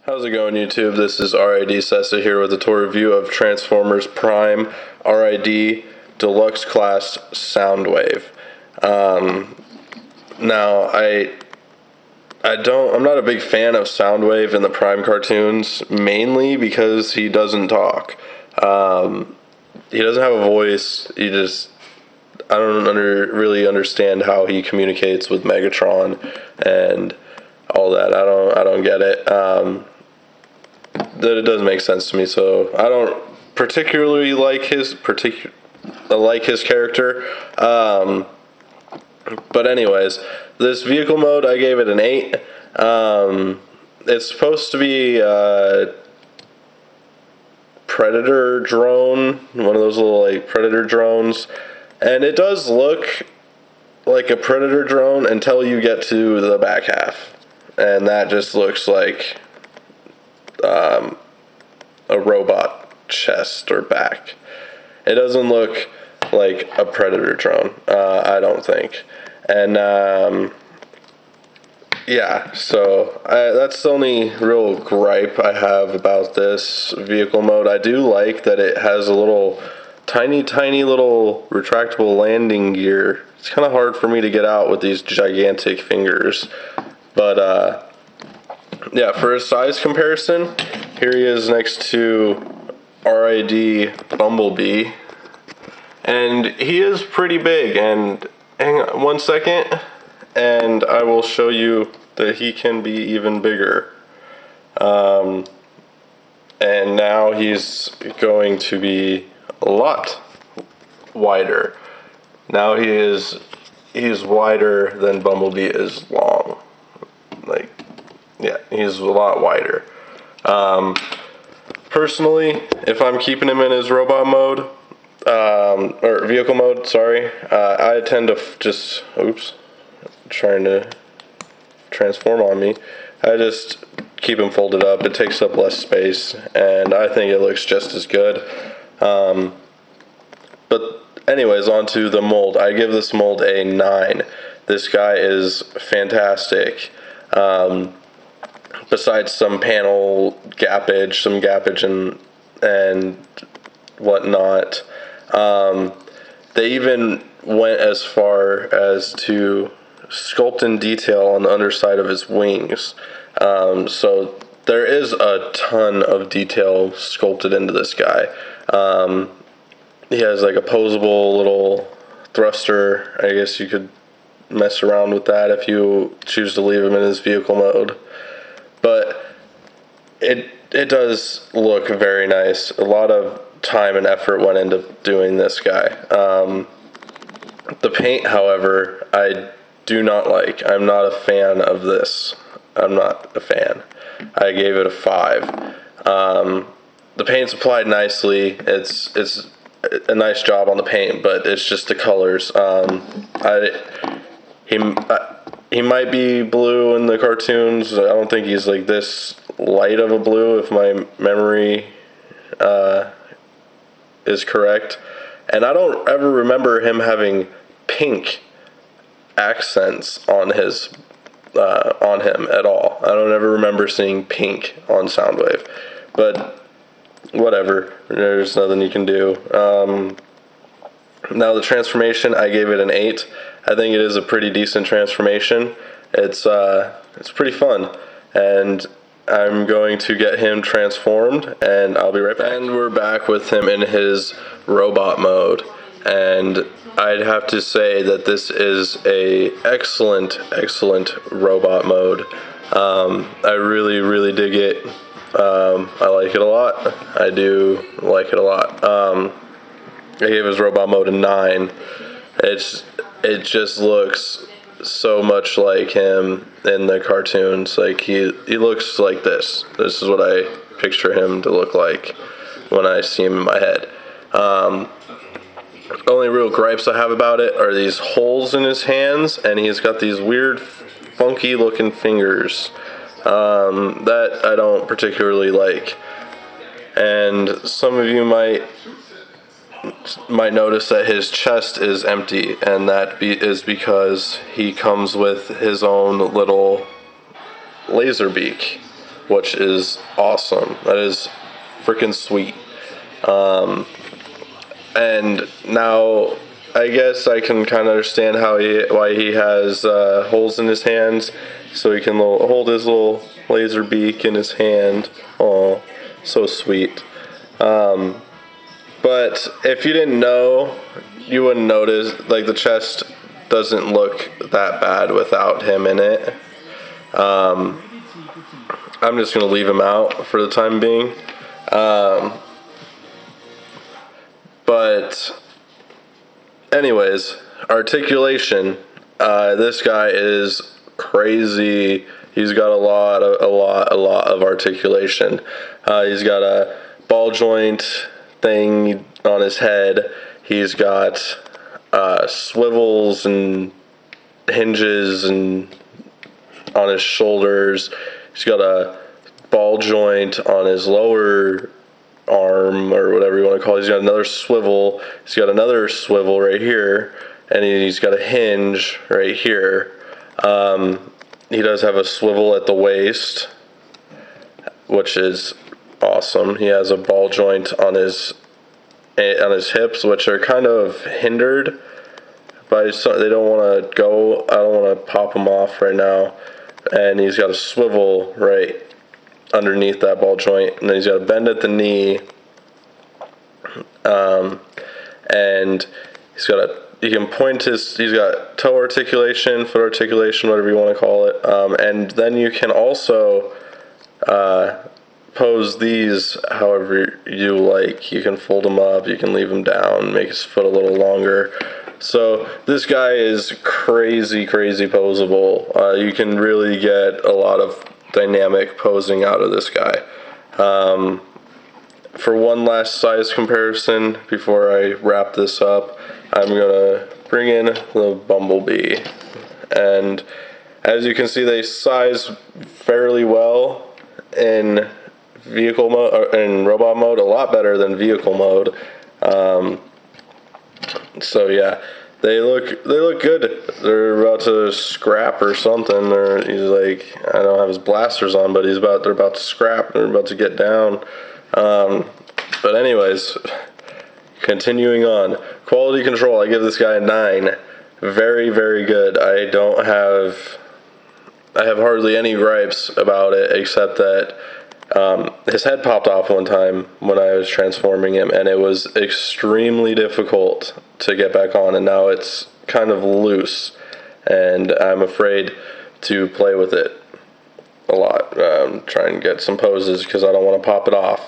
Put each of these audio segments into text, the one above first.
How's it going, YouTube? This is RID Sessa here with a tour review of Transformers Prime RID Deluxe Class Soundwave. Now, I'm not a big fan of Soundwave in the Prime cartoons, mainly because he doesn't talk. He doesn't have a voice. I don't really understand how he communicates with Megatron and all that. I don't get it. That it doesn't make sense to me. So I don't particularly like his character. But anyways, this vehicle mode, I gave it an 8. It's supposed to be a Predator drone, one of those little like Predator drones, and it does look like a Predator drone until you get to the back half, and that just looks like a robot chest or back. It doesn't look like a Predator drone, I don't think. And yeah, so that's the only real gripe I have about this vehicle mode. I do like that it has a little tiny little retractable landing gear. It's kind of hard for me to get out with these gigantic fingers, but yeah, for a size comparison, here he is next to RID Bumblebee, and he is pretty big. And hang on one second, and I will show you that he can be even bigger. And now he's going to be a lot wider. Now he's wider than Bumblebee is long. Like, yeah, he's a lot wider. Personally, if I'm keeping him in his robot mode, or vehicle mode, sorry, I tend to trying to transform on me. I just keep him folded up. It takes up less space, and I think it looks just as good. But anyways, on to the mold. I give this mold a 9. This guy is fantastic. Besides some panel gappage, and whatnot. They even went as far as to sculpt in detail on the underside of his wings. So there is a ton of detail sculpted into this guy. He has like a posable little thruster. I guess you could mess around with that if you choose to leave him in his vehicle mode. But it does look very nice. A lot of time and effort went into doing this guy. The paint, however, I do not like. I'm not a fan of this. I'm not a fan. I gave it a 5. The paint's applied nicely. It's a nice job on the paint, but it's just the colors. He might be blue in the cartoons. I don't think he's like this light of a blue, if my memory is correct. And I don't ever remember him having pink accents on him at all. I don't ever remember seeing pink on Soundwave. But whatever, there's nothing you can do. Now the transformation, I gave it an 8. I think it is a pretty decent transformation. It's pretty fun, and I'm going to get him transformed, and I'll be right back. And we're back with him in his robot mode, and I'd have to say that this is a excellent robot mode. I really dig it. I like it a lot. I do like it a lot. I gave his robot mode a 9. It just looks so much like him in the cartoons. Like he looks like this. This is what I picture him to look like when I see him in my head. Only real gripes I have about it are these holes in his hands, and he's got these weird, funky looking fingers that I don't particularly like. And some of you might notice that his chest is empty, and that is because he comes with his own little laser beak. which is awesome. That is freaking sweet. And now I guess I can kind of understand why he has holes in his hands, so he can hold his little laser beak in his hand. Oh, so sweet. But if you didn't know, you wouldn't notice. Like, the chest doesn't look that bad without him in it. I'm just gonna leave him out for the time being. But anyways, articulation. This guy is crazy. He's got a lot of articulation. He's got a ball joint thing on his head. He's got swivels and hinges and on his shoulders. He's got a ball joint on his lower arm, or whatever you want to call it. He's got another swivel. He's got another swivel right here, and he's got a hinge right here. He does have a swivel at the waist, which is awesome. He has a ball joint on his hips, which are kind of hindered by they don't want to go. I don't want to pop them off right now. And he's got a swivel right underneath that ball joint, and then he's got a bend at the knee, and he's got toe articulation, foot articulation, whatever you want to call it, and then you can also pose these however you like. You can fold them up, you can leave them down, make his foot a little longer. So this guy is crazy posable. You can really get a lot of dynamic posing out of this guy. For one last size comparison before I wrap this up, I'm gonna bring in the Bumblebee, and as you can see, they size fairly well in vehicle mode, or in robot mode, a lot better than vehicle mode. So yeah, they look good. They're about to scrap or something. Or he's like, I don't have his blasters on, but they're about to scrap. They're about to get down. But anyways, continuing on, quality control. I give this guy a 9. Very good. I have hardly any gripes about it, except that his head popped off one time when I was transforming him, and it was extremely difficult to get back on, and now it's kind of loose, and I'm afraid to play with it a lot. Try and get some poses because I don't want to pop it off.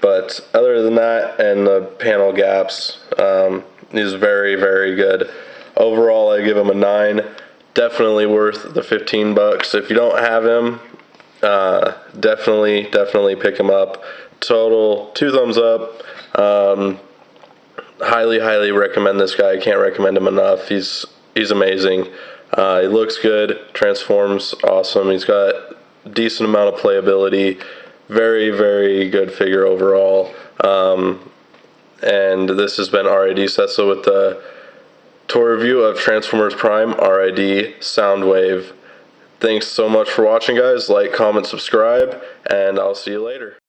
But other than that, and the panel gaps, he's very good. Overall, I give him a 9. Definitely worth the $15. If you don't have him, definitely pick him up. Total 2 thumbs up. Highly recommend this guy. I can't recommend him enough. He's amazing. He looks good, transforms awesome. He's got a decent amount of playability. Very good figure overall. And this has been RID Setsa with the tour review of Transformers Prime RID Soundwave. Thanks so much for watching, guys. Like, comment, subscribe, and I'll see you later.